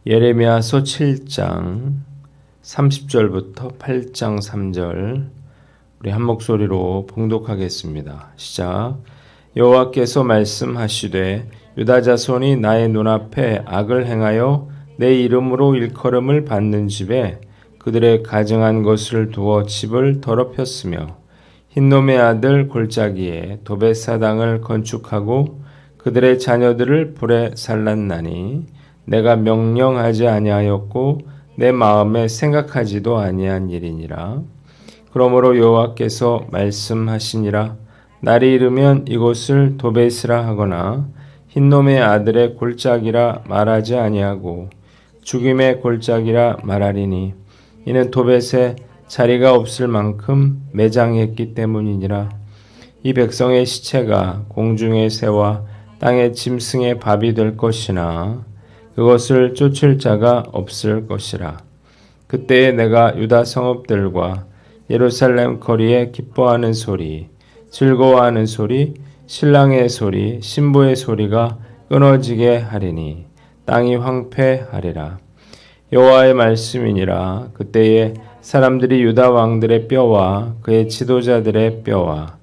예레미야서 7장 30절부터 8장 3절 우리 한 목소리로 봉독하겠습니다. 시작. 여호와께서 말씀하시되 유다 자손이 나의 눈앞에 악을 행하여 내 이름으로 일컬음을 받는 집에 그들의 가증한 것을 두어 집을 더럽혔으며 흰놈의 아들 골짜기에 도벳사당을 건축하고 그들의 자녀들을 불에 살랐나니 내가 명령하지 아니하였고 내 마음에 생각하지도 아니한 일이니라. 그러므로 여호와께서 말씀하시니라. 날이 이르면 이곳을 도벳이라 하거나 흰놈의 아들의 골짜기라 말하지 아니하고 죽임의 골짜기라 말하리니 이는 도벳에 자리가 없을 만큼 매장했기 때문이니라. 이 백성의 시체가 공중의 새와 땅의 짐승의 밥이 될 것이나 그것을 쫓을 자가 없을 것이라. 그때에 내가 유다 성읍들과 예루살렘 거리에 기뻐하는 소리, 즐거워하는 소리, 신랑의 소리, 신부의 소리가 끊어지게 하리니 땅이 황폐하리라. 여호와의 말씀이니라. 그때에 사람들이 유다 왕들의 뼈와 그의 지도자들의 뼈와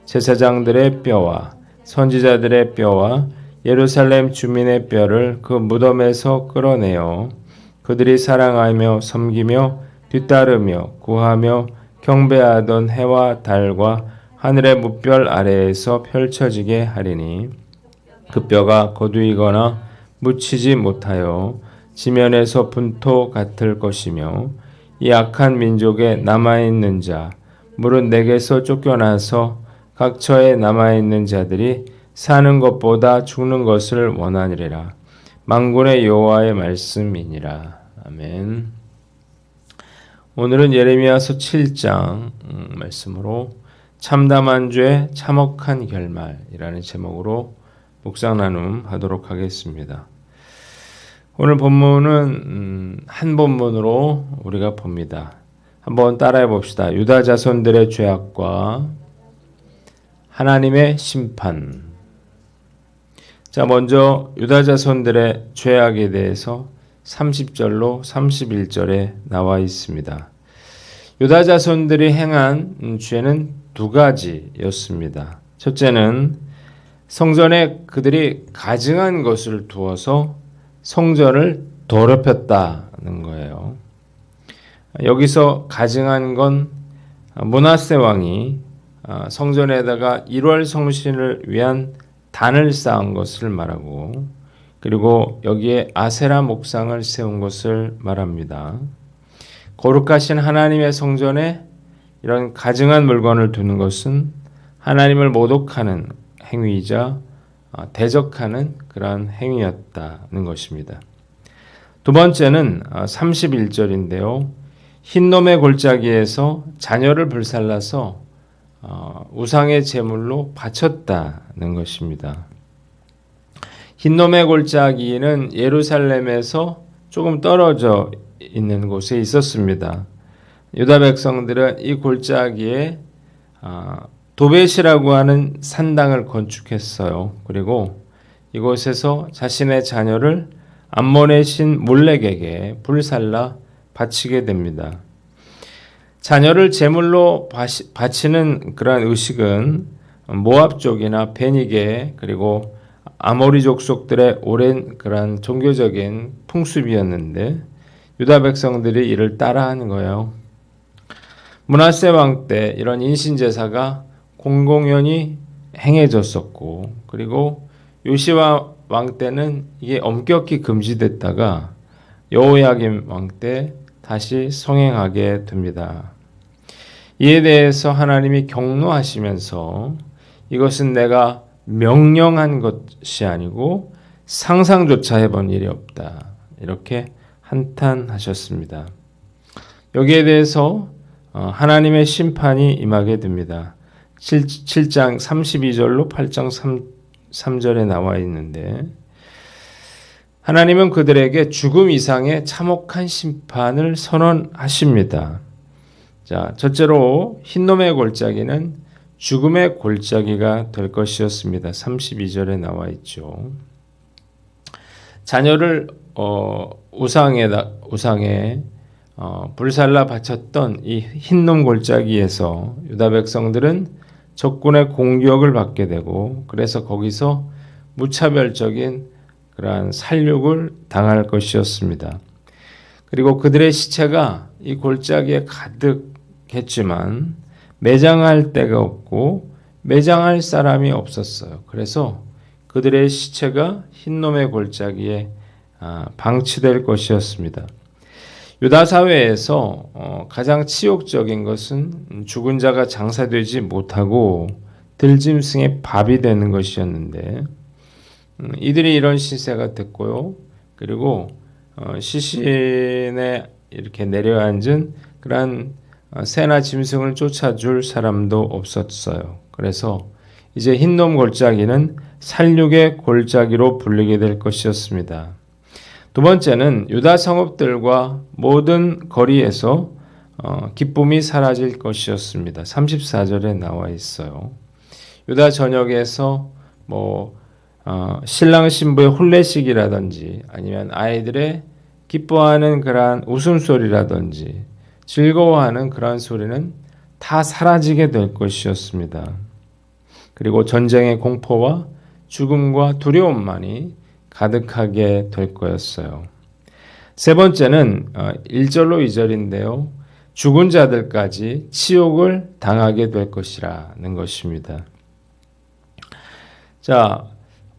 제사장들의 뼈와 선지자들의 뼈와 예루살렘 주민의 뼈를 그 무덤에서 끌어내어 그들이 사랑하며 섬기며 뒤따르며 구하며 경배하던 해와 달과 하늘의 무별 아래에서 펼쳐지게 하리니 그 뼈가 거두이거나 묻히지 못하여 지면에서 분토 같을 것이며 이 악한 민족에 남아있는 자 물은 내게서 쫓겨나서 각처에 남아있는 자들이 사는 것보다 죽는 것을 원하니라. 만군의 여호와의 말씀이니라. 아멘. 오늘은 예레미야서 7장 말씀으로 참담한 죄 참혹한 결말이라는 제목으로 묵상 나눔 하도록 하겠습니다. 오늘 본문은 한 본문으로 우리가 봅니다. 한번 따라해 봅시다. 유다 자손들의 죄악과 하나님의 심판. 자, 먼저 유다 자손들의 죄악에 대해서 30절로 31절에 나와 있습니다. 유다 자손들이 행한 죄는 두 가지였습니다. 첫째는 성전에 그들이 가증한 것을 두어서 성전을 더럽혔다는 거예요. 여기서 가증한 건 므낫세 왕이 성전에다가 1월 성신을 위한 단을 쌓은 것을 말하고 그리고 여기에 아세라 목상을 세운 것을 말합니다. 거룩하신 하나님의 성전에 이런 가증한 물건을 두는 것은 하나님을 모독하는 행위이자 대적하는 그러한 행위였다는 것입니다. 두 번째는 31절인데요. 흰놈의 골짜기에서 자녀를 불살라서 우상의 제물로 바쳤다는 것입니다. 흰놈의 골짜기는 예루살렘에서 조금 떨어져 있는 곳에 있었습니다. 유다 백성들은 이 골짜기에 도벳이라고 하는 산당을 건축했어요. 그리고 이곳에서 자신의 자녀를 암몬의 신 몰렉에게 불살라 바치게 됩니다. 자녀를 제물로 바치는 그러한 의식은 모압 쪽이나 베니게 그리고 아모리 족속들의 오랜 그러한 종교적인 풍습이었는데 유다 백성들이 이를 따라하는 거예요. 므낫세 왕 때 이런 인신제사가 공공연히 행해졌었고 그리고 요시야 왕 때는 이게 엄격히 금지됐다가 여호야김 왕 때 다시 성행하게 됩니다. 이에 대해서 하나님이 경노하시면서 이것은 내가 명령한 것이 아니고 상상조차 해본 일이 없다. 이렇게 한탄하셨습니다. 여기에 대해서 하나님의 심판이 임하게 됩니다. 7장 32절로 8장 3절에 나와 있는데 하나님은 그들에게 죽음 이상의 참혹한 심판을 선언하십니다. 자, 첫째로 흰놈의 골짜기는 죽음의 골짜기가 될 것이었습니다. 32절에 나와 있죠. 자녀를 우상에 불살라 바쳤던 이 흰놈 골짜기에서 유다 백성들은 적군의 공격을 받게 되고, 그래서 거기서 무차별적인 그러한 살육을 당할 것이었습니다. 그리고 그들의 시체가 이 골짜기에 가득했지만 매장할 데가 없고 매장할 사람이 없었어요. 그래서 그들의 시체가 흰놈의 골짜기에 방치될 것이었습니다. 유다 사회에서 가장 치욕적인 것은 죽은 자가 장사되지 못하고 들짐승의 밥이 되는 것이었는데, 이들이 이런 시세가 됐고요. 그리고 시신에 이렇게 내려앉은 그러한 새나 짐승을 쫓아줄 사람도 없었어요. 그래서 이제 흰놈 골짜기는 살육의 골짜기로 불리게 될 것이었습니다. 두 번째는 유다 성읍들과 모든 거리에서 기쁨이 사라질 것이었습니다. 34절에 나와 있어요. 유다 전역에서 신랑 신부의 혼례식이라든지 아니면 아이들의 기뻐하는 그러한 웃음소리라든지 즐거워하는 그러한 소리는 다 사라지게 될 것이었습니다. 그리고 전쟁의 공포와 죽음과 두려움만이 가득하게 될 거였어요. 세 번째는 1절로 2절인데요. 죽은 자들까지 치욕을 당하게 될 것이라는 것입니다. 자,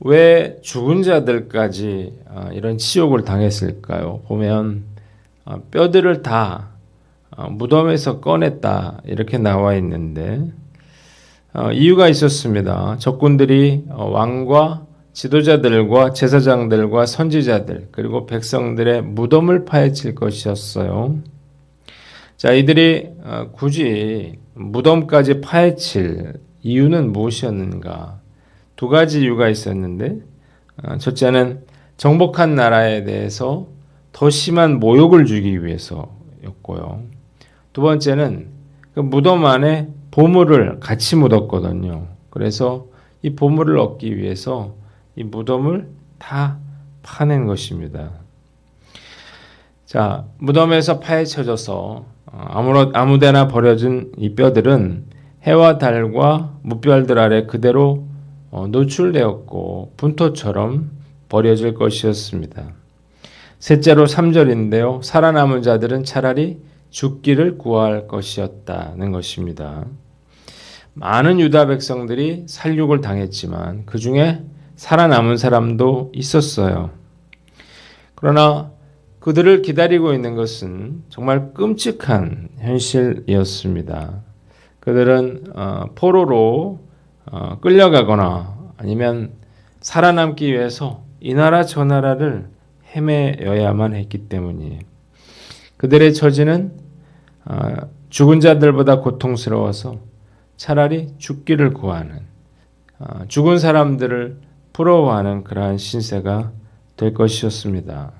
왜 죽은 자들까지 이런 치욕을 당했을까요? 보면 뼈들을 다 무덤에서 꺼냈다 이렇게 나와 있는데 이유가 있었습니다. 적군들이 왕과 지도자들과 제사장들과 선지자들 그리고 백성들의 무덤을 파헤칠 것이었어요. 자, 이들이 굳이 무덤까지 파헤칠 이유는 무엇이었는가? 두 가지 이유가 있었는데, 첫째는 정복한 나라에 대해서 더 심한 모욕을 주기 위해서였고요. 두 번째는 그 무덤 안에 보물을 같이 묻었거든요. 그래서 이 보물을 얻기 위해서 이 무덤을 다 파낸 것입니다. 자, 무덤에서 파헤쳐져서 아무데나 버려진 이 뼈들은 해와 달과 무별들 아래 그대로 노출되었고 분토처럼 버려질 것이었습니다. 셋째로 3절인데요. 살아남은 자들은 차라리 죽기를 구할 것이었다는 것입니다. 많은 유다 백성들이 살육을 당했지만 그 중에 살아남은 사람도 있었어요. 그러나 그들을 기다리고 있는 것은 정말 끔찍한 현실이었습니다. 그들은 포로로 끌려가거나 아니면 살아남기 위해서 이 나라 저 나라를 헤매여야만 했기 때문이에요. 그들의 처지는 죽은 자들보다 고통스러워서 차라리 죽기를 구하는, 죽은 사람들을 부러워하는 그러한 신세가 될 것이었습니다.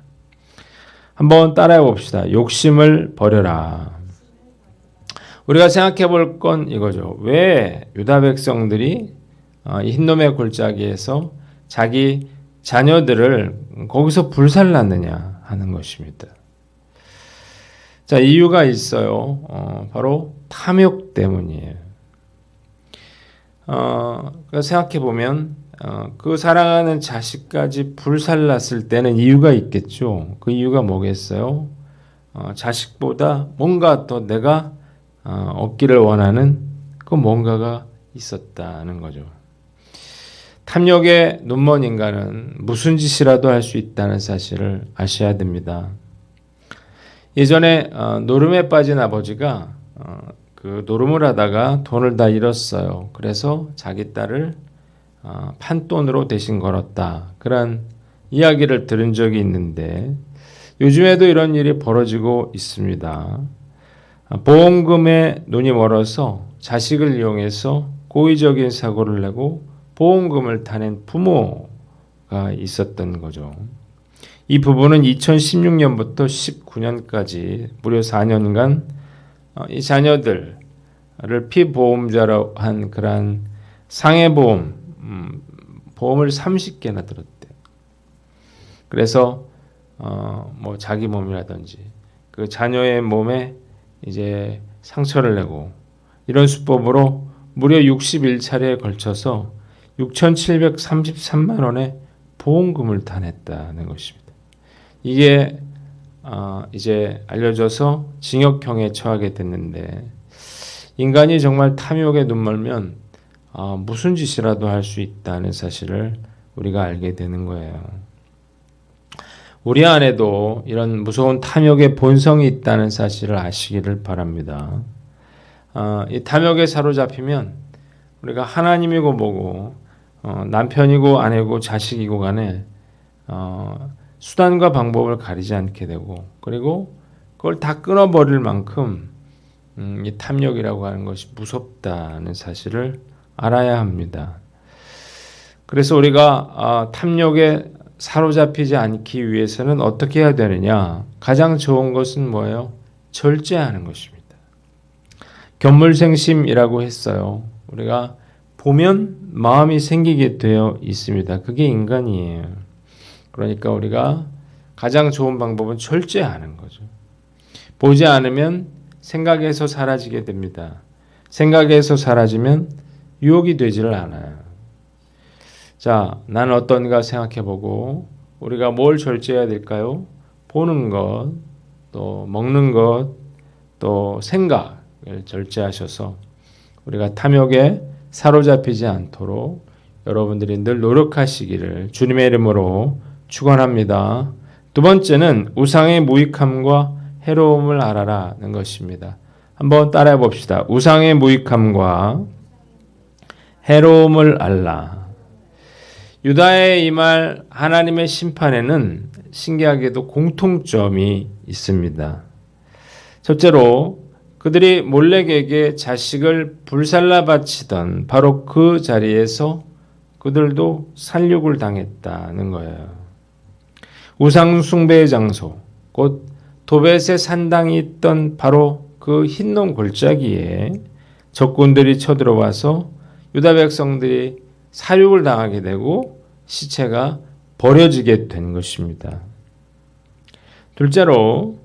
한번 따라해 봅시다. 욕심을 버려라. 우리가 생각해 볼 건 이거죠. 왜 유다 백성들이 이 흰놈의 골짜기에서 자기 자녀들을 거기서 불살랐느냐 하는 것입니다. 자, 이유가 있어요. 바로 탐욕 때문이에요. 생각해 보면 그 사랑하는 자식까지 불살랐을 때는 이유가 있겠죠. 그 이유가 뭐겠어요? 자식보다 뭔가 더 내가 얻기를 원하는 그 뭔가가 있었다는 거죠. 탐욕에 눈먼 인간은 무슨 짓이라도 할 수 있다는 사실을 아셔야 됩니다. 예전에 노름에 빠진 아버지가 그 노름을 하다가 돈을 다 잃었어요. 그래서 자기 딸을 판돈으로 대신 걸었다. 그런 이야기를 들은 적이 있는데 요즘에도 이런 일이 벌어지고 있습니다. 보험금에 눈이 멀어서 자식을 이용해서 고의적인 사고를 내고 보험금을 타낸 부모가 있었던 거죠. 이 부부는 2016년부터 19년까지 무려 4년간 이 자녀들을 피보험자로 한 그러한 상해보험, 보험을 30개나 들었대요. 그래서 뭐 자기 몸이라든지 그 자녀의 몸에 이제 상처를 내고 이런 수법으로 무려 61차례에 걸쳐서 6,733만 원의 보험금을 타냈다는 것입니다. 이게 이제 알려져서 징역형에 처하게 됐는데 인간이 정말 탐욕에 눈멀면 무슨 짓이라도 할 수 있다는 사실을 우리가 알게 되는 거예요. 우리 안에도 이런 무서운 탐욕의 본성이 있다는 사실을 아시기를 바랍니다. 이 탐욕에 사로잡히면 우리가 하나님이고 뭐고 남편이고 아내고 자식이고 간에 수단과 방법을 가리지 않게 되고 그리고 그걸 다 끊어버릴 만큼 이 탐욕이라고 하는 것이 무섭다는 사실을 알아야 합니다. 그래서 우리가 탐욕에 사로잡히지 않기 위해서는 어떻게 해야 되느냐? 가장 좋은 것은 뭐예요? 절제하는 것입니다. 견물생심이라고 했어요. 우리가 보면 마음이 생기게 되어 있습니다. 그게 인간이에요. 그러니까 우리가 가장 좋은 방법은 절제하는 거죠. 보지 않으면 생각에서 사라지게 됩니다. 생각에서 사라지면 유혹이 되지를 않아요. 자, 나는 어떤가 생각해보고 우리가 뭘 절제해야 될까요? 보는 것, 또 먹는 것, 또 생각을 절제하셔서 우리가 탐욕에 사로잡히지 않도록 여러분들이 늘 노력하시기를 주님의 이름으로 축원합니다. 두 번째는 우상의 무익함과 해로움을 알아라는 것입니다. 한번 따라해 봅시다. 우상의 무익함과 해로움을 알라. 유다의 이 말 하나님의 심판에는 신기하게도 공통점이 있습니다. 첫째로 그들이 몰렉에게 자식을 불살라 바치던 바로 그 자리에서 그들도 살육을 당했다는 거예요. 우상 숭배의 장소, 곧 도벳의 산당이 있던 바로 그 흰놈 골짜기에 적군들이 쳐들어와서 유다 백성들이 살육을 당하게 되고 시체가 버려지게 된 것입니다. 둘째로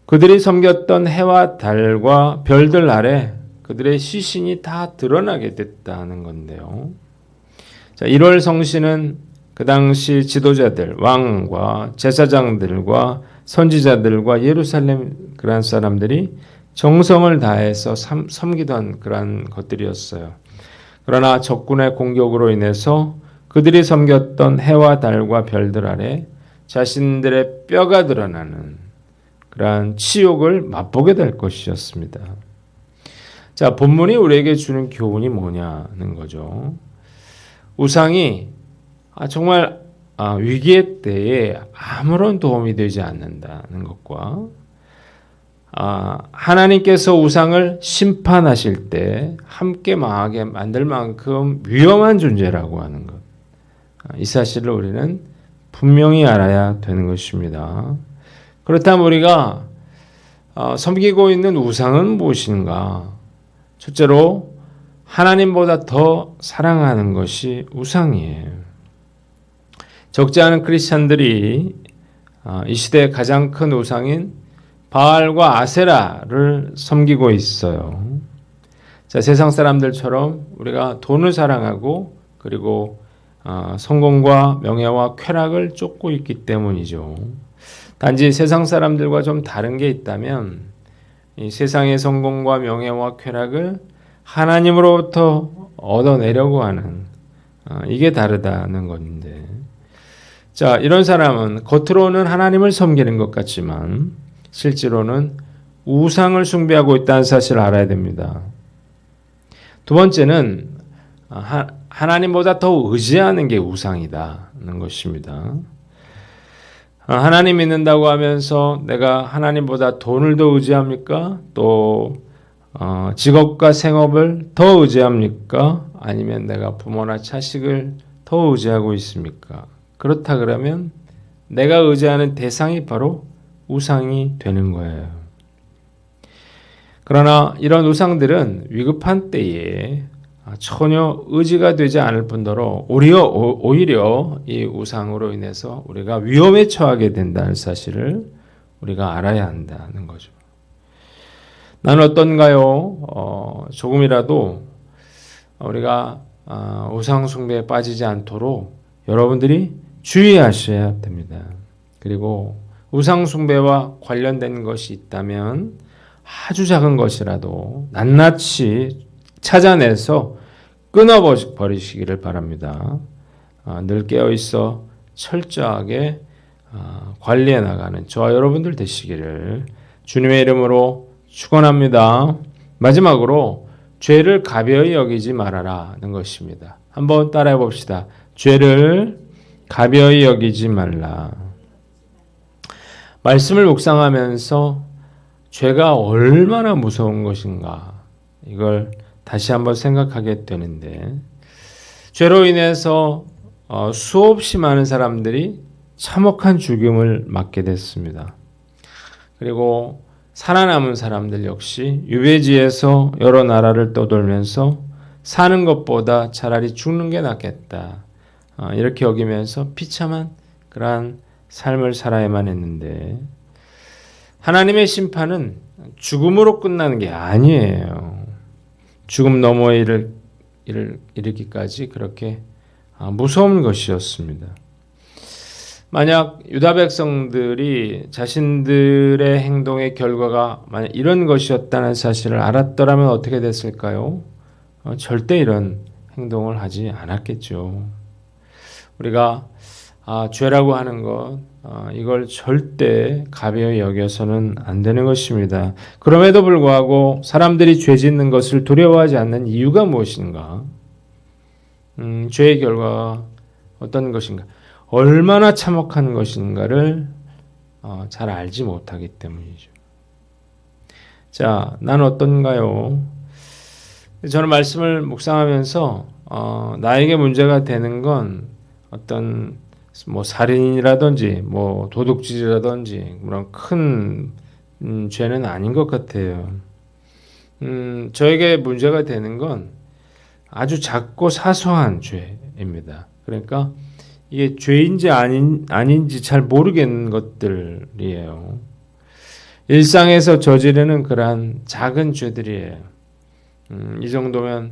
그들이 섬겼던 해와 달과 별들 아래 그들의 시신이 다 드러나게 됐다는 건데요. 자, 1월 성신은 그 당시 지도자들, 왕과 제사장들과 선지자들과 예루살렘 그런 사람들이 정성을 다해서 섬기던 그런 것들이었어요. 그러나 적군의 공격으로 인해서 그들이 섬겼던 해와 달과 별들 아래 자신들의 뼈가 드러나는 그러한 치욕을 맛보게 될 것이었습니다. 자, 본문이 우리에게 주는 교훈이 뭐냐는 거죠. 우상이 정말 위기의 때에 아무런 도움이 되지 않는다는 것과 하나님께서 우상을 심판하실 때 함께 망하게 만들 만큼 위험한 존재라고 하는 것. 이 사실을 우리는 분명히 알아야 되는 것입니다. 그렇다면 우리가 섬기고 있는 우상은 무엇인가? 첫째로 하나님보다 더 사랑하는 것이 우상이에요. 적지 않은 크리스찬들이 이 시대의 가장 큰 우상인 바알과 아세라를 섬기고 있어요. 자, 세상 사람들처럼 우리가 돈을 사랑하고 그리고 성공과 명예와 쾌락을 쫓고 있기 때문이죠. 단지 세상 사람들과 좀 다른 게 있다면 이 세상의 성공과 명예와 쾌락을 하나님으로부터 얻어내려고 하는 이게 다르다는 건데, 자, 이런 사람은 겉으로는 하나님을 섬기는 것 같지만 실제로는 우상을 숭배하고 있다는 사실을 알아야 됩니다. 두 번째는 하나님보다 더 의지하는 게 우상이다는 것입니다. 하나님 믿는다고 하면서 내가 하나님보다 돈을 더 의지합니까? 또 직업과 생업을 더 의지합니까? 아니면 내가 부모나 자식을 더 의지하고 있습니까? 그렇다 그러면 내가 의지하는 대상이 바로 우상이 되는 거예요. 그러나 이런 우상들은 위급한 때에 전혀 의지가 되지 않을 뿐더러 오히려 이 우상으로 인해서 우리가 위험에 처하게 된다는 사실을 우리가 알아야 한다는 거죠. 나는 어떤가요? 조금이라도 우리가 우상 숭배에 빠지지 않도록 여러분들이 주의하셔야 됩니다. 그리고 우상 숭배와 관련된 것이 있다면 아주 작은 것이라도 낱낱이 찾아내서 끊어버리시기를 바랍니다. 늘 깨어있어 철저하게 관리해 나가는 저와 여러분들 되시기를 주님의 이름으로 축원합니다. 마지막으로 죄를 가벼이 여기지 말아라는 것입니다. 한번 따라해 봅시다. 죄를 가벼이 여기지 말라. 말씀을 묵상하면서 죄가 얼마나 무서운 것인가 이걸 다시 한번 생각하게 되는데 죄로 인해서 수없이 많은 사람들이 참혹한 죽음을 맞게 됐습니다. 그리고 살아남은 사람들 역시 유배지에서 여러 나라를 떠돌면서 사는 것보다 차라리 죽는 게 낫겠다. 이렇게 여기면서 비참한 그러한 삶을 살아야만 했는데 하나님의 심판은 죽음으로 끝나는 게 아니에요. 죽음 너머에 이르기까지 그렇게 무서운 것이었습니다. 만약 유다 백성들이 자신들의 행동의 결과가 만약 이런 것이었다는 사실을 알았더라면 어떻게 됐을까요? 절대 이런 행동을 하지 않았겠죠. 우리가 죄라고 하는 것 이걸 절대 가벼이 여겨서는 안 되는 것입니다. 그럼에도 불구하고 사람들이 죄 짓는 것을 두려워하지 않는 이유가 무엇인가? 죄의 결과가 어떤 것인가? 얼마나 참혹한 것인가를 잘 알지 못하기 때문이죠. 자, 난 어떤가요? 저는 말씀을 묵상하면서 나에게 문제가 되는 건 어떤 살인이라든지 도둑질이라든지 그런 큰 죄는 아닌 것 같아요. 저에게 문제가 되는 건 아주 작고 사소한 죄입니다. 그러니까 이게 죄인지 아닌지 잘 모르겠는 것들이에요. 일상에서 저지르는 그러한 작은 죄들이에요. 이 정도면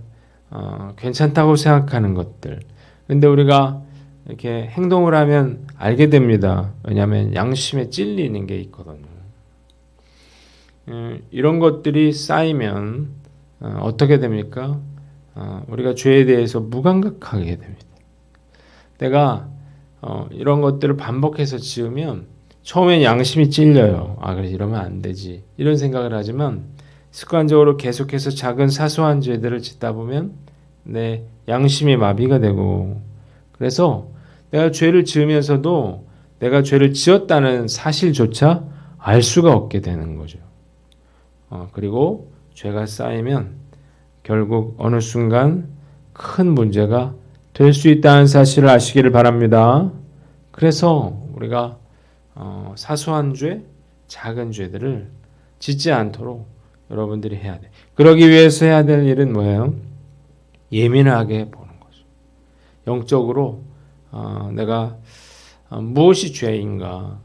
괜찮다고 생각하는 것들. 근데 우리가 이렇게 행동을 하면 알게 됩니다. 왜냐하면 양심에 찔리는 게 있거든요. 이런 것들이 쌓이면 어떻게 됩니까? 우리가 죄에 대해서 무감각하게 됩니다. 내가 이런 것들을 반복해서 지으면 처음엔 양심이 찔려요. 그래 이러면 안 되지. 이런 생각을 하지만 습관적으로 계속해서 작은 사소한 죄들을 짓다 보면 내 양심이 마비가 되고 그래서 내가 죄를 지으면서도 내가 죄를 지었다는 사실조차 알 수가 없게 되는 거죠. 그리고 죄가 쌓이면 결국 어느 순간 큰 문제가 될 수 있다는 사실을 아시기를 바랍니다. 그래서 우리가 사소한 죄, 작은 죄들을 짓지 않도록 여러분들이 해야 돼. 그러기 위해서 해야 될 일은 뭐예요? 예민하게 보는 거죠. 영적으로 내가 무엇이 죄인가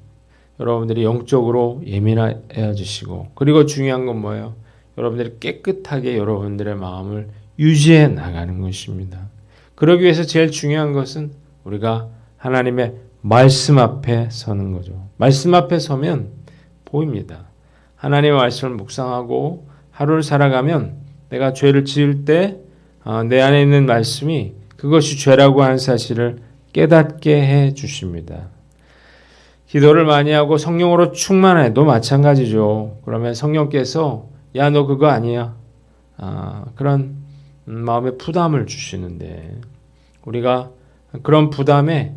여러분들이 영적으로 예민해 주시고 그리고 중요한 건 뭐예요? 여러분들이 깨끗하게 여러분들의 마음을 유지해 나가는 것입니다. 그러기 위해서 제일 중요한 것은 우리가 하나님의 말씀 앞에 서는 거죠. 말씀 앞에 서면 보입니다. 하나님의 말씀을 묵상하고 하루를 살아가면 내가 죄를 지을 때 내 안에 있는 말씀이 그것이 죄라고 하는 사실을 깨닫게 해 주십니다. 기도를 많이 하고 성령으로 충만해도 마찬가지죠. 그러면 성령께서 야, 너 그거 아니야. 그런 마음의 부담을 주시는데 우리가 그런 부담에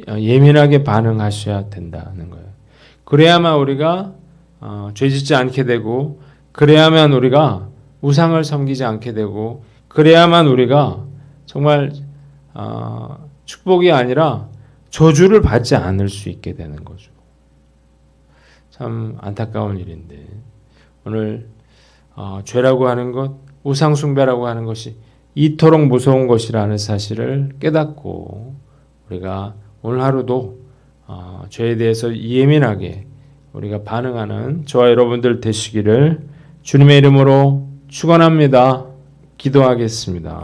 예민하게 반응하셔야 된다는 거예요. 그래야만 우리가 죄짓지 않게 되고 그래야만 우리가 우상을 섬기지 않게 되고 그래야만 우리가 정말 축복이 아니라 저주를 받지 않을 수 있게 되는 거죠. 참 안타까운 일인데 오늘 죄라고 하는 것, 우상 숭배라고 하는 것이 이토록 무서운 것이라는 사실을 깨닫고 우리가 오늘 하루도 죄에 대해서 예민하게 우리가 반응하는 저와 여러분들 되시기를 주님의 이름으로 축원합니다. 기도하겠습니다.